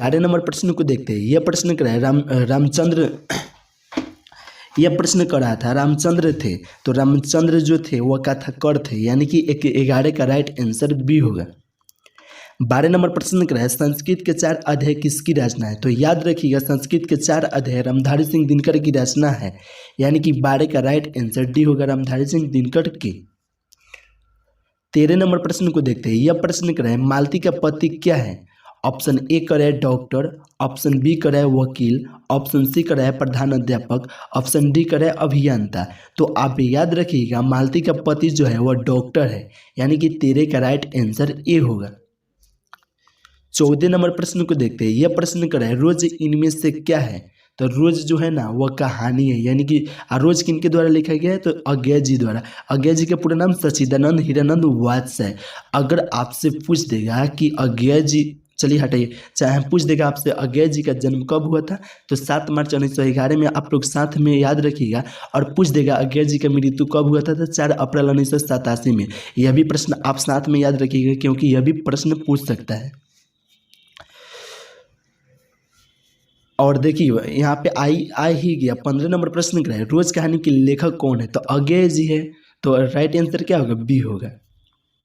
11 number प्रश्न को देखते हैं। यह प्रश्न कर रामचंद्र, यह प्रश्न करा था रामचंद्र थे, तो रामचंद्र जो थे वह कथाकार थे, यानी कि 11 का राइट आंसर बी होगा। 12 नंबर प्रश्न कर संस्कृत के 4 अध्याय किसकी रचना है, तो याद रखिएगा संस्कृत के 4 अध्याय रामधारी सिंह दिनकर की रचना है, यानी कि 12 का राइट आंसर डी होगा, रामधारी सिंह दिनकर की। 13 नंबर प्रश्न को देखते हैं। यह प्रश्न कर मालती का पति क्या है, ऑप्शन ए करे डॉक्टर, ऑप्शन बी करे वकील, ऑप्शन सी करे प्रधान अध्यापक, ऑप्शन डी करे अभियंता। तो आप याद रखिएगा मालती का पति जो है वह डॉक्टर है, यानी कि 13 का राइट आंसर ए होगा। 14 नंबर प्रश्न को देखते हैं। यह प्रश्न करे रोज इनमें से क्या है, तो रोज जो है ना वह कहानी है, यानी कि रोज किनके द्वारा लिखा गया है, तो अज्ञे जी द्वारा। अज्ञे जी का पूरा नाम सच्चिदानंद हीरानंद वात्स है। अगर आपसे पूछ देगा कि अज्ञे जी, चलिए हटाइए, चाहे पूछ देगा आपसे अज्ञे जी का जन्म कब हुआ था, तो 7 मार्च 1911 में आप लोग साथ में याद रखिएगा। और पूछ देगा अज्ञे जी का मृत्यु कब हुआ था, तो 4 अप्रैल 1987 में। यह भी प्रश्न आप साथ में याद रखिएगा, क्योंकि यह भी प्रश्न पूछ सकता है। और देखिए यहाँ पे आ ही गया 15 नंबर प्रश्न क्या है, रोज कहानी के लेखक कौन है, तो अज्ञे जी है, तो राइट आंसर क्या होगा, बी होगा।